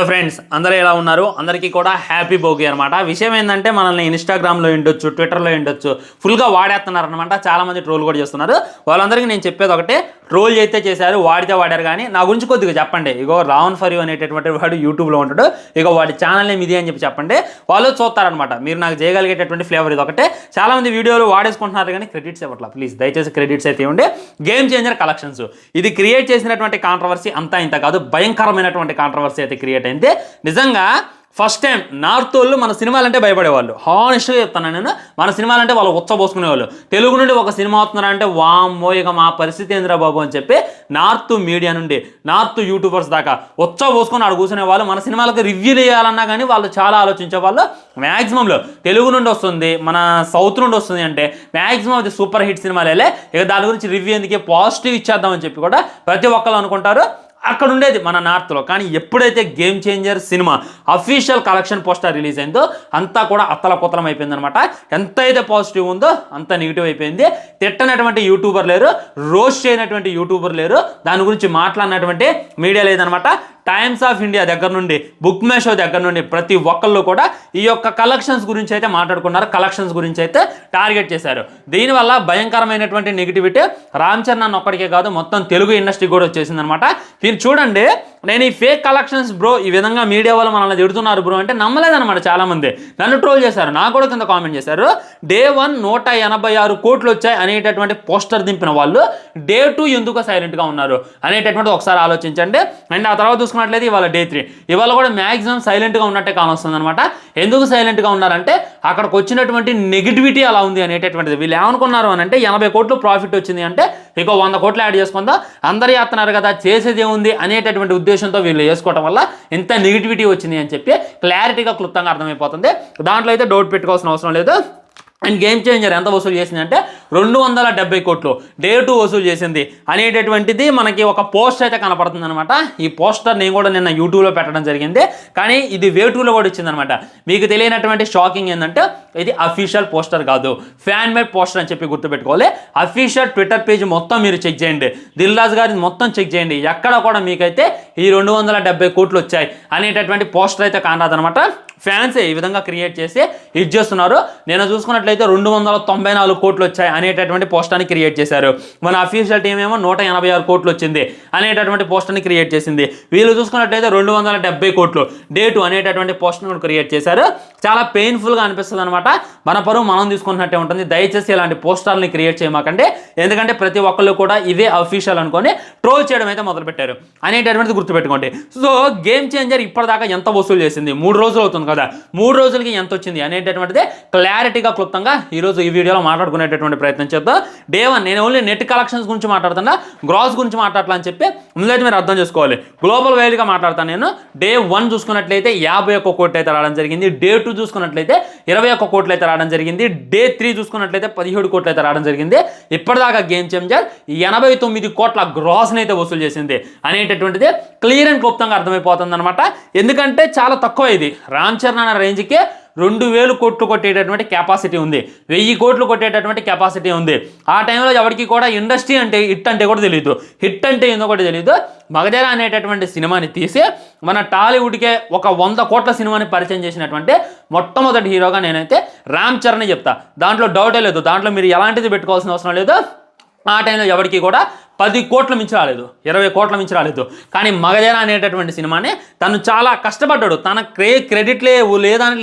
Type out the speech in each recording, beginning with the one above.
Hello friends, అందరూ ఎలా ఉన్నారు? అందరికీ కూడా హ్యాపీ భోగి అనమాట. విషయం ఏంటంటే మనల్ని ఇన్స్టాగ్రామ్లో ఉండొచ్చు, ట్విట్టర్లో ఉండొచ్చు, ఫుల్గా వాడేస్తున్నారు అనమాట. చాలామంది ట్రోల్ కూడా చేస్తున్నారు. వాళ్ళందరికీ నేను చెప్పేది ఒకటే, ట్రోల్ అయితే చేశారు, వాడితే వాడారు. కానీ నా గురించి కొద్దిగా చెప్పండి. ఇగో రావణ్ ఫర్ యూ అనేటటువంటి వాడు యూట్యూబ్లో ఉంటాడు, ఇగో వాడి ఛానల్ ఏమి ఇది అని చెప్పండి. వాళ్ళు చూస్తారనమాట. మీరు నాకు చేయగలిగేటటువంటి ఫ్లేవర్ ఇది ఒకటే. చాలామంది వీడియోలు వాడేసుకుంటున్నారు కానీ క్రెడిట్స్ ఇవ్వట్లా. ప్లీజ్ దయచేసి క్రెడిట్స్ అయితే ఇవ్వండి. గేమ్ చేంజర్ కలెక్షన్స్ ఇది క్రియేట్ చేసినటువంటి కాంట్రవర్సీ అంతా ఇంత కాదు, భయంకరమైనటువంటి కాంట్రవర్సీ అయితే క్రియేట్ అయింది. నిజంగా ఫస్ట్ టైం నార్త్ వాళ్ళు మన సినిమాలంటే భయపడేవాళ్ళు. హానెస్ట్గా చెప్తాను నేను, మన సినిమాలంటే వాళ్ళు ఉచ్చబోసుకునేవాళ్ళు. తెలుగు నుండి ఒక సినిమా అవుతున్నారంటే వామ్మో ఇక మా పరిస్థితి ఏందిరా బాబు అని చెప్పి నార్త్ మీడియా నుండి నార్త్ యూట్యూబర్స్ దాకా ఉచ్చబోసుకొని ఆడ కూర్చునే వాళ్ళు. మన సినిమాలకు రివ్యూలు వేయాలన్నా కానీ వాళ్ళు చాలా ఆలోచించేవాళ్ళు. మ్యాక్సిమంలో తెలుగు నుండి వస్తుంది, మన సౌత్ నుండి వస్తుంది అంటే మ్యాక్సిమం అది సూపర్ హిట్ సినిమాలే. ఇక దాని గురించి రివ్యూ ఎందుకే, పాజిటివ్ ఇచ్చేద్దామని చెప్పి కూడా ప్రతి ఒక్కరు అనుకుంటారు. అక్కడ ఉండేది మన నార్త్లో. కానీ ఎప్పుడైతే game changer cinema official collection poster release అయిందో అంతా కూడా అత్తలకుత్తలం అయిపోయింది అనమాట. ఎంత అయితే పాజిటివ్ ఉందో అంత నెగిటివ్ అయిపోయింది. తిట్టనటువంటి యూట్యూబర్ లేరు, రోస్ట్ చేయనటువంటి యూట్యూబర్ లేరు, దాని గురించి మాట్లాడినటువంటి మీడియా లేదనమాట. టైమ్స్ ఆఫ్ ఇండియా దగ్గర నుండి, బుక్ మై షో దగ్గర నుండి ప్రతి ఒక్కళ్ళు కూడా ఈ యొక్క కలెక్షన్స్ గురించి అయితే మాట్లాడుకున్నారు, కలెక్షన్స్ గురించి అయితే టార్గెట్ చేశారు. దీనివల్ల భయంకరమైనటువంటి నెగిటివిటీ రామ్ చరణ్ అన్న ఒక్కడికే కాదు, మొత్తం తెలుగు ఇండస్ట్రీ కూడా వచ్చేసింది అనమాట. మీరు చూడండి, నేను ఈ ఫేక్ కలెక్షన్స్ బ్రో, ఈ విధంగా మీడియా వాళ్ళు మనల్ని తిడుతున్నారు బ్రో అంటే నమ్మలేదన్నమాట. చాలామంది నన్ను ట్రోల్ చేశారు, నాకు కూడా కింద కామెంట్ చేశారు. డే 1 186 కోట్లు వచ్చాయి అనేటటువంటి పోస్టర్ దింపిన వాళ్ళు డే 2 ఎందుకు సైలెంట్గా ఉన్నారు అనేటటువంటి ఒకసారి ఆలోచించండి. అండ్ ఆ తర్వాత చూసుకున్నట్లయితే ఇవాళ డే 3, ఇవాళ కూడా మ్యాక్సిమం సైలెంట్గా ఉన్నట్టే కానొస్తుంది అనమాట. ఎందుకు సైలెంట్గా ఉన్నారంటే అక్కడికి వచ్చినటువంటి నెగిటివిటీ అలా ఉంది అనేటటువంటిది. వీళ్ళు ఏమనుకున్నారు అని అంటే 80 కోట్లు ప్రాఫిట్ వచ్చింది అంటే ఇంకో 100 కోట్లు యాడ్ చేసుకుందాం, అందరూ చేస్తున్నారు కదా, చేసేది ఏముంది అనేటటువంటి ఉద్దేశంతో వీళ్ళు చేసుకోవడం వల్ల ఇంత నెగిటివిటీ వచ్చింది అని చెప్పి క్లారిటీగా క్లుప్తంగా అర్థమైపోతుంది. దాంట్లో అయితే డౌట్ పెట్టుకోవాల్సిన అవసరం లేదు. అండ్ గేమ్ చేంజర్ ఎంత వసూలు చేసింది అంటే 270 కోట్లు డే 2 వసూలు చేసింది అనేటటువంటిది మనకి ఒక పోస్టర్ అయితే కనపడుతుంది అనమాట. ఈ పోస్టర్ నేను కూడా నిన్న యూట్యూబ్లో పెట్టడం జరిగింది, కానీ ఇది వే 2లో కూడా ఇచ్చిందనమాట. మీకు తెలియనటువంటి షాకింగ్ ఏంటంటే ఇది అఫీషియల్ పోస్టర్ కాదు, ఫ్యాన్ మేడ్ పోస్టర్ అని చెప్పి గుర్తుపెట్టుకోవాలి. అఫీషియల్ ట్విట్టర్ పేజ్ మొత్తం మీరు చెక్ చేయండి, దిల్ రాజు గారిని మొత్తం చెక్ చేయండి, ఎక్కడ కూడా మీకైతే ఈ 270 కోట్లు వచ్చాయి అనేటటువంటి పోస్టర్ అయితే కానరాదనమాట. ఫ్యాన్సే ఈ విధంగా క్రియేట్ చేసి ఇది చేస్తున్నారు. నేను చూసుకున్నట్లయితే 294 కోట్లు వచ్చాయి అనేటటువంటి పోస్టర్ని క్రియేట్ చేశారు. మన అఫీషియల్ టీం ఏమో 186 కోట్లు వచ్చింది అనేటటువంటి పోస్టర్ని క్రియేట్ చేసింది. వీళ్ళు చూసుకున్నట్లయితే 270 కోట్లు డే 2 అనేటటువంటి పోస్టర్ని కూడా క్రియేట్ చేశారు. చాలా పెయిన్ఫుల్గా అనిపిస్తుంది అనమాట. మన పరువు మనం తీసుకున్నట్టే ఉంటుంది. దయచేసి ఇలాంటి పోస్టర్ని క్రియేట్ చేయమాకండి, ఎందుకంటే ప్రతి ఒక్కళ్ళు కూడా ఇవే అఫీషియల్ అనుకొని ట్రోల్ చేయడం అయితే మొదలుపెట్టారు అనేటటువంటిది గుర్తుపెట్టుకోండి. సో గేమ్ చేంజర్ ఇప్పటిదాకా ఎంత వసూలు చేసింది, 3 రోజులు అవుతుంది కదా, 3 రోజులకి ఎంత వచ్చింది అనేటటువంటిది క్లారిటీగా క్లుప్తంగా ఈరోజు ఈ వీడియోలో మాట్లాడుకునేటటువంటి ప్రయత్నం చేద్దాం. డే 1 నేను ఓన్లీ నెట్ కలెక్షన్స్ గురించి మాట్లాడుతున్నా, గ్రాస్ గురించి మాట్లాడాలని చెప్పి ముందైతే మీరు అర్థం చేసుకోవాలి. గ్లోబల్ వైడ్గా మాట్లాడతాను నేను. డే 1 చూసుకున్నట్లయితే 51 కోట్లు అయితే రావడం జరిగింది. డే 2 చూసుకున్నట్లయితే 21 కోట్లు అయితే రావడం జరిగింది. డే 3 చూసుకున్నట్లయితే 17 కోట్లు అయితే రావడం జరిగింది. ఇప్పటిదాకా గేమ్ చేంజర్ 89 కోట్ల గ్రాస్ని అయితే వసూలు చేసింది అనేటటువంటిది క్లియర్ అండ్ క్లుప్తంగా అర్థమైపోతుంది అనమాట. ఎందుకంటే చాలా తక్కువ ఇది. రామ్ చరణ్ అన్న రేంజ్కి 2000 కోట్లు కొట్టేటటువంటి కెపాసిటీ ఉంది, 1000 కోట్లు కొట్టేటటువంటి కెపాసిటీ ఉంది. ఆ టైంలో ఎవరికి కూడా ఇండస్ట్రీ అంటే హిట్ అంటే కూడా తెలియదు, హిట్ అంటే ఏందో కూడా తెలియదు. మగధీర అనేటటువంటి సినిమాని తీసి మన టాలీవుడ్కే ఒక 100 కోట్ల సినిమాని పరిచయం చేసినటువంటి మొట్టమొదటి హీరోగా నేనైతే రామ్ చరణ్ చెప్తా. దాంట్లో డౌటే లేదు, దాంట్లో మీరు ఎలాంటిది పెట్టుకోవాల్సిన అవసరం లేదు. ఆ టైంలో ఎవరికి కూడా 10 కోట్ల మించి రాలేదు, 20 కోట్ల మించి రాలేదు. కానీ మగధీర అనేటటువంటి సినిమాని తను చాలా కష్టపడ్డాడు. తన క్రెడిట్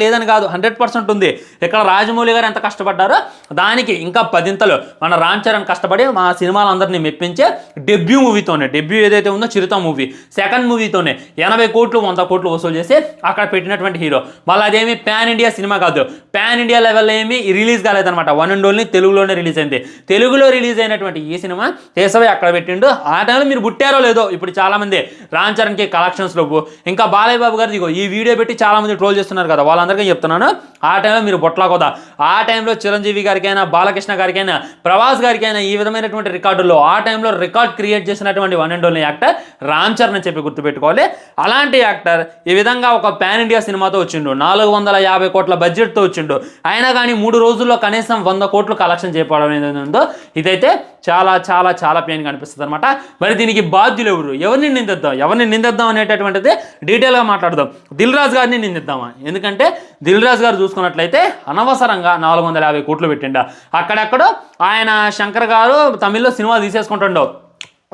లేదని కాదు, 100% ఉంది. ఇక్కడ రాజమౌళి గారు ఎంత కష్టపడ్డారో దానికి ఇంకా 10ఇంతలు మన రామ్ చరణ్ కష్టపడి మా సినిమాలందరినీ మెప్పించే డెబ్యూ మూవీతోనే, డెబ్యూ ఏదైతే ఉందో చిరుత మూవీ, సెకండ్ మూవీతోనే 80 కోట్లు 100 కోట్లు వసూలు చేసి అక్కడ పెట్టినటువంటి హీరో. మళ్ళీ అదేమి ప్యాన్ ఇండియా సినిమా కాదు, ప్యాన్ ఇండియా లెవెల్ ఏమి రిలీజ్ కాలేదనమాట. 1 and only తెలుగులోనే రిలీజ్ అయింది. తెలుగులో రిలీజ్ అయినటువంటి ఈ సినిమా కేశవయ్య అక్కడ పెట్టిండు. ఆ టైంలో మీరు పుట్టారో లేదో, ఇప్పుడు చాలామంది రామ్ చరణ్కి కలెక్షన్స్లో ఇంకా బాలయ్య బాబు గారు ఈ వీడియో పెట్టి చాలామంది ట్రోల్ చేస్తున్నారు కదా, వాళ్ళందరికీ చెప్తున్నాను, ఆ టైంలో మీరు బొట్లా కదా. ఆ టైంలో చిరంజీవి గారికైనా, బాలకృష్ణ గారికైనా, ప్రభాస్ గారికైనా ఈ విధమైనటువంటి రికార్డుల్లో ఆ టైంలో రికార్డ్ క్రియేట్ చేసినటువంటి 1 and only actor Ram Charan అని చెప్పి గుర్తుపెట్టుకోవాలి. అలాంటి యాక్టర్ ఈ విధంగా ఒక పాన్ ఇండియా సినిమాతో వచ్చిండు, 450 కోట్ల బడ్జెట్తో వచ్చిండు. అయినా కానీ 3 రోజుల్లో కనీసం 100 కోట్లు కలెక్షన్ చేయడం ఏదైతే ఉందో ఇదైతే చాలా చాలా చాలా పెయిన్గా అనిపిస్తుంది అనమాట. మరి దీనికి బాధ్యులు ఎవరిని నిందిద్దాం అనేటటువంటిది డీటెయిల్గా మాట్లాడదాం. దిల్ రాజు గారిని నిందిద్దామా? ఎందుకంటే దిల్ రాజు గారు చూసుకున్నట్లయితే అనవసరంగా 450 కోట్లు పెట్టిండ. అక్కడెక్కడో ఆయన శంకర్ గారు తమిళ్లో సినిమా తీసేసుకుంటుండవు.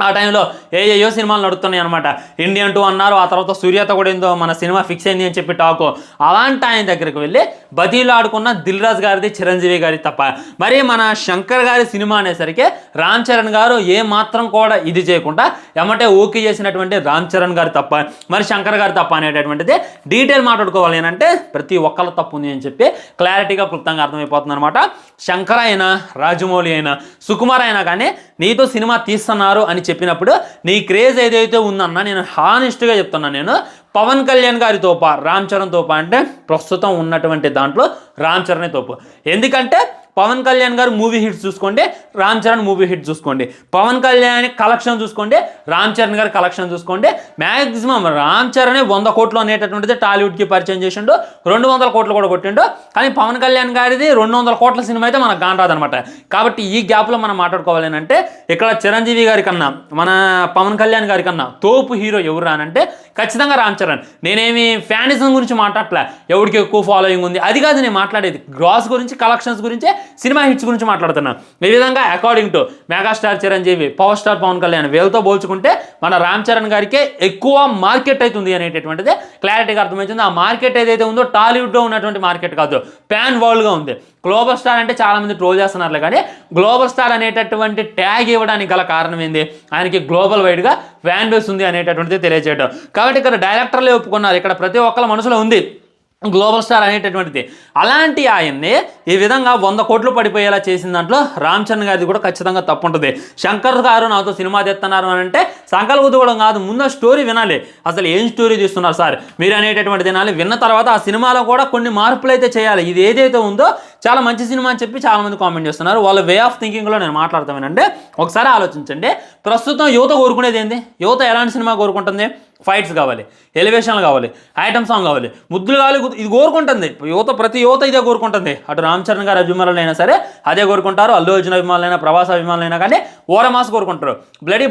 ఆ టైంలో ఏయో సినిమాలు నడుస్తున్నాయి అనమాట. ఇండియన్ 2 అన్నారు, ఆ తర్వాత సూర్యతో కూడా ఏందో మన సినిమా ఫిక్స్ అయింది అని చెప్పి టాకు. అలాంటి ఆయన దగ్గరికి వెళ్ళి బతీలు ఆడుకున్న దిల్ రాజు గారిది, చిరంజీవి గారి తప్ప. మరి మన శంకర్ గారి సినిమా అనేసరికి రామ్ చరణ్ గారు ఏ మాత్రం కూడా ఇది చేయకుండా ఎమ్మటే ఓకే చేసినటువంటి రామ్ చరణ్ గారు తప్ప, మరి శంకర్ గారు తప్ప అనేటటువంటిది డీటెయిల్ మాట్లాడుకోవాలి. ఏంటంటే ప్రతి ఒక్కళ్ళ తప్పు ఉంది అని చెప్పి క్లారిటీగా క్లుప్తంగా అర్థమైపోతుంది అనమాట. శంకర్ అయినా, రాజమౌళి అయినా, సుకుమార్ అయినా కానీ నీతో సినిమా తీస్తున్నారు అని చెప్పినప్పుడు నీ క్రేజ్ ఏదైతే ఉందన్నా, నేను హానెస్ట్గా చెప్తున్నాను, నేను పవన్ కళ్యాణ్ గారి తోప, రామ్ చరణ్ తోప అంటే ప్రస్తుతం ఉన్నటువంటి దాంట్లో రామ్ చరణే తోపు. ఎందుకంటే పవన్ కళ్యాణ్ గారు మూవీ హిట్స్ చూసుకోండి, రామ్ చరణ్ మూవీ హిట్ చూసుకోండి. పవన్ కళ్యాణ్ కలెక్షన్ చూసుకోండి, రామ్ చరణ్ గారి కలెక్షన్ చూసుకోండి. మ్యాక్సిమం రామ్ చరణ్ 100 కోట్లు అనేటటువంటిది టాలీవుడ్కి పరిచయం చేసిండు, 200 కోట్లు కూడా కొట్టిండు. కానీ పవన్ కళ్యాణ్ గారిది 200 కోట్ల సినిమా అయితే మనకు కానరాదనమాట. కాబట్టి ఈ గ్యాప్లో మనం మాట్లాడుకోవాలి అంటే ఇక్కడ చిరంజీవి గారి కన్నా, మన పవన్ కళ్యాణ్ గారి కన్నా తోపు హీరో ఎవరు అనంటే ఖచ్చితంగా రామ్ చరణ్. నేనేమి ఫ్యానిజం గురించి మాట్లాడలే, ఎవరికి ఎక్కువ ఫాలోయింగ్ ఉంది అది కాదు నేను మాట్లాడేది. గ్రాస్ గురించి, కలెక్షన్స్ గురించి, సినిమా హిట్స్ గురించి మాట్లాడుతున్నాను. ఈ విధంగా according to megastar Chiranjeevi, power star Pawan Kalyan వీళ్ళతో పోల్చుకుంటే మన రామ్ చరణ్ గారికి ఎక్కువ మార్కెట్ అవుతుంది అనేటటువంటిది క్లారిటీగా అర్థమవుతుంది. ఆ మార్కెట్ ఏదైతే ఉందో టాలీవుడ్లో ఉన్నటువంటి మార్కెట్ కాదు, ప్యాన్ వరల్డ్గా ఉంది. గ్లోబల్ స్టార్ అంటే చాలామంది ట్రోల్ చేస్తున్నారులే, కానీ గ్లోబల్ స్టార్ అనేటటువంటి ట్యాగ్ ఇవ్వడానికి గల కారణం ఏంది? ఆయనకి గ్లోబల్ వైడ్గా ఫ్యాన్ బేస్ ఉంది అనేటటువంటిది తెలియజేయడం. కాబట్టి ఇక్కడ డైరెక్టర్లే ఒప్పుకున్నారు, ఇక్కడ ప్రతి ఒక్కళ్ళ మనసులో ఉంది గ్లోబల్ స్టార్ అనేటటువంటిది. అలాంటి ఆయన్ని ఈ విధంగా 100 కోట్లు పడిపోయేలా చేసిన దాంట్లో రామ్ చరణ్ గారిది కూడా ఖచ్చితంగా తప్పు ఉంటుంది. శంకర్ గారు నాతో సినిమా తెస్తున్నారు అని అంటే సంకల్పం కాదు, ముందు స్టోరీ వినాలి. అసలు ఏం స్టోరీ తీస్తున్నారు సార్ మీరు అనేటటువంటి వినాలి. విన్న తర్వాత ఆ సినిమాలో కూడా కొన్ని మార్పులు అయితే చేయాలి. ఇది ఏదైతే ఉందో చాలా మంచి సినిమా అని చెప్పి చాలామంది కామెంట్ చేస్తున్నారు. వాళ్ళ వే ఆఫ్ థింకింగ్లో నేను మాట్లాడతామేనంటే ఒకసారి ఆలోచించండి. ప్రస్తుతం యువత కోరుకునేది ఏంది? యువత ఎలాంటి సినిమా కోరుకుంటుంది? ఫైట్స్ కావాలి, ఎలివేషన్లు కావాలి, ఐటమ్ సాంగ్ కావాలి, ముద్దులు కావాలి, ఇది కోరుకుంటుంది యువత. ప్రతి యువత ఇదే కోరుకుంటుంది. అటు రామ్ చరణ్ గారి అభిమానులైనా సరే అదే కోరుకుంటారు, అల్లు అర్జున్ అభిమానులైనా, ప్రభాస్ అభిమానులైనా కానీ ఓరమాస్ కోరుకుంటారు,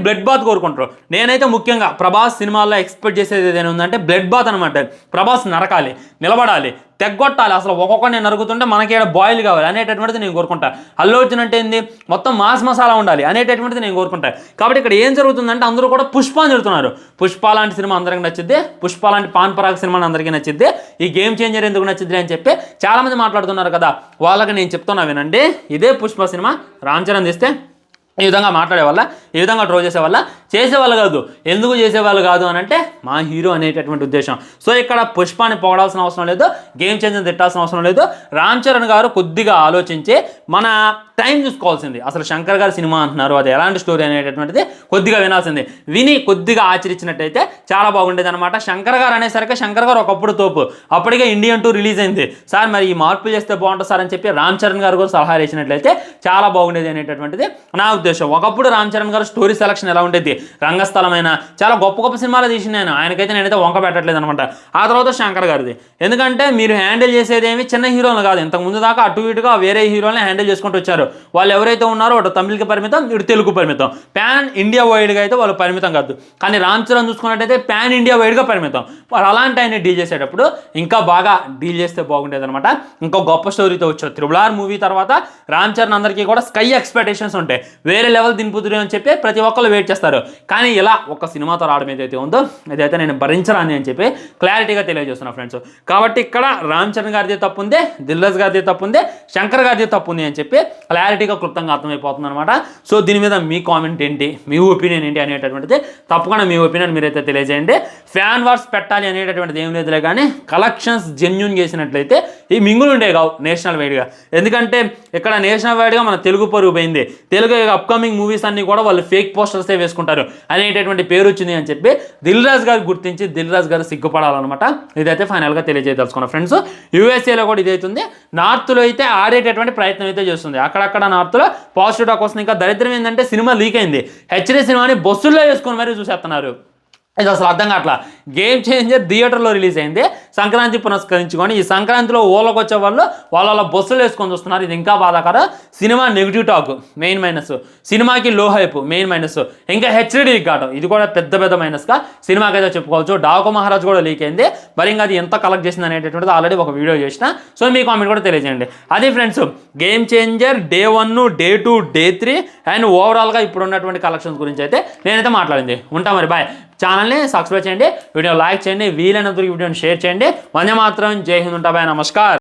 బ్లడ్ బాత్ కోరుకుంటారు. నేనైతే ముఖ్యంగా ప్రభాస్ సినిమాల్లో ఎక్స్పెక్ట్ చేసేది ఏదైనా ఉందంటే బ్లడ్ బాత్ అనమాట. ప్రభాస్ నరకాలి, నిలబడాలి, తెగ్గొట్టాలి, అసలు ఒక్కొక్కరిని నరుగుతుంటే మనకి ఇక్కడ బాయిల్ కావాలి అనేటటువంటిది నేను కోరుకుంటా. అల్లు అర్జున్ అంటే ఏంది? మొత్తం మాస్ మసాలా ఉండాలి అనేటటువంటిది నేను కోరుకుంటా. కాబట్టి ఇక్కడ ఏం జరుగుతుందంటే అందరూ కూడా పుష్ప అని చెబుతున్నారు. పుష్ప లాంటి సినిమా అందరికి నచ్చిద్ది, పుష్ప లాంటి పాన్ పరాగ్ సినిమా అందరికీ నచ్చిద్ది, ఈ గేమ్ చేంజర్ ఎందుకు నచ్చిద్ది అని చెప్పి చాలామంది మాట్లాడుతున్నారు కదా. వాళ్ళకి నేను చెప్తున్నా వినండి, ఇదే పుష్ప సినిమా రామ్ చరణ్ తీస్తే ఈ విధంగా మాట్లాడే వల్ల, ఈ విధంగా ట్రోల్ చేసేవాళ్ళు కాదు. ఎందుకు చేసేవాళ్ళు కాదు అని అంటే మా హీరో అనేటటువంటి ఉద్దేశం. సో ఇక్కడ పుష్పాన్ని పొగడాల్సిన అవసరం లేదు, గేమ్ చేంజర్ తిట్టాల్సిన అవసరం లేదు. రామ్ చరణ్ గారు కొద్దిగా ఆలోచించి మన టైం చూసుకోవాల్సింది. అసలు శంకర్ గారు సినిమా అంటున్నారు, అది ఎలాంటి స్టోరీ అనేటటువంటిది కొద్దిగా వినాల్సింది. విని కొద్దిగా ఆచరించినట్టయితే చాలా బాగుండేది అనమాట. శంకర్ గారు అనేసరికి శంకర్ గారు ఒకప్పుడు తోపు, అప్పటికే ఇండియన్ 2 రిలీజ్ అయింది. సార్ మరి ఈ మార్పులు చేస్తే బాగుంటుంది సార్ అని చెప్పి రామ్ చరణ్ గారు కూడా సలహా ఇచ్చినట్లయితే చాలా బాగుండేది అనేటటువంటిది నా ఉద్దేశం. ఒకప్పుడు రామ్ చరణ్ గారు స్టోరీ సెలక్షన్ ఎలా ఉండేది, రంగస్థలమైన చాలా గొప్ప గొప్ప సినిమాలు తీసిన ఆయనకైతే నేనైతే వంక పెట్టట్లేదు అనమాట. ఆ తర్వాత శంకర్ గారిది, ఎందుకంటే మీరు హ్యాండిల్ చేసేది ఏమి చిన్న హీరోలు కాదు. ఇంతకు ముందు దాకా అటు ఇటుగా వేరే హీరోలని హ్యాండిల్ చేసుకుంటూ వచ్చారు. వాళ్ళు ఎవరైతే ఉన్నారో అటు తమిళకి పరిమితం, ఇటు తెలుగు పరిమితం, ప్యాన్ ఇండియా వైడ్గా అయితే వాళ్ళు పరిమితం కాదు. కానీ రామ్ చరణ్ చూసుకున్నట్టయితే ప్యాన్ ఇండియా వైడ్గా పరిమితం. వాళ్ళు అలాంటి ఆయన డీల్ చేసేటప్పుడు ఇంకా బాగా డీల్ చేస్తే బాగుండేది అనమాట. ఇంకో గొప్ప స్టోరీతో వచ్చారు. RRR మూవీ తర్వాత రామ్ చరణ్ అందరికీ కూడా స్కై ఎక్స్పెక్టేషన్స్ ఉంటాయి, వేరే లెవెల్ దింపుతురు అని చెప్పి ప్రతి ఒక్కరు వెయిట్ చేస్తారు. కానీ ఇలా ఒక సినిమాతో రావడం ఏదైతే ఉందో ఇదైతే నేను భరించరాని అని చెప్పి క్లారిటీగా తెలియజేస్తున్నా ఫ్రెండ్స్. కాబట్టి ఇక్కడ రామ్ చరణ్ గారిది తప్పు ఉంది, దిల్ రాజు గారిది తప్పు ఉంది, శంకర్ గారిది తప్పు ఉంది అని చెప్పి క్లారిటీగా క్లుప్తంగా అర్థమైపోతుంది అనమాట. సో దీని మీద మీ కామెంట్ ఏంటి, మీ ఒపీనియన్ ఏంటి అనేటటువంటిది తప్పకుండా మీ ఒపీనియన్ మీరైతే తెలియజేయండి. ఫ్యాన్ వార్స్ పెట్టాలి అనేటటువంటిది ఏం లేదులే, కానీ కలెక్షన్స్ జెన్యూన్ చేసినట్లయితే ఈ మింగులు ఉండే కావు నేషనల్ వైడ్గా. ఎందుకంటే ఇక్కడ నేషనల్ వైడ్గా మన తెలుగు పరుగు పోయింది. తెలుగు అప్కమింగ్ మూవీస్ అన్ని కూడా వాళ్ళు ఫేక్ పోస్టర్సే వేసుకుంటారు అనేటటువంటి పేరు వచ్చింది అని చెప్పి దిల్ రాజు గారు గుర్తించి దిల్ రాజు గారు సిగ్గుపడాలన్నమాట. ఇదైతే ఫైనల్గా తెలియజేయదలుచుకున్న ఫ్రెండ్స్. యూఎస్ఏలో కూడా ఇదైతుంది, నార్త్లో అయితే ఆడేటటువంటి ప్రయత్నం అయితే చేస్తుంది. అక్కడక్కడ నార్త్లో పాజిటివ్ టాక్ వస్తుంది. ఇంకా దరిద్రం ఏంటంటే సినిమా లీక్ అయింది, హెచ్డీ సినిమాని బస్సుల్లో వేసుకొని మరీ చూసేస్తున్నారు. ఇది అసలు అర్థం కావట్లా. గేమ్ చేంజర్ థియేటర్లో రిలీజ్ అయింది సంక్రాంతి పురస్కరించుకొని. ఈ సంక్రాంతిలో ఊళ్ళకి వచ్చే వాళ్ళు వాళ్ళ బస్సులు వేసుకొని వస్తున్నారు. ఇది ఇంకా బాధాకరం. Cinema negative talk main minus, సినిమాకి లో హైప్ మెయిన్ మైనస్, ఇంకా హెచ్డి కావడం ఇది కూడా పెద్ద మైనస్గా సినిమాకి అయితే చెప్పుకోవచ్చు. డాకు మహారాజ్ కూడా లీక్ అయింది. మరి ఇంకా అది ఎంత కలెక్ట్ చేసింది అనేటటువంటిది ఆల్రెడీ ఒక వీడియో చేసిన. సో మీ కామెంట్ కూడా తెలియజేయండి. అదే friends, game changer day 1, day 2, day 3 and ఓవరాల్గా ఇప్పుడు ఉన్నటువంటి కలెక్షన్స్ గురించి అయితే నేనైతే మాట్లాడింది. ఉంటా మరి, బాయ్. ఛానల్ని సబ్స్క్రైబ్ చేయండి, వీడియో లైక్ చేయండి, వీలైనంత వీడియోని షేర్ చేయండి. వందే మాత్రం, జై హింద్, ఉంటా, బాయ్, నమస్కార్.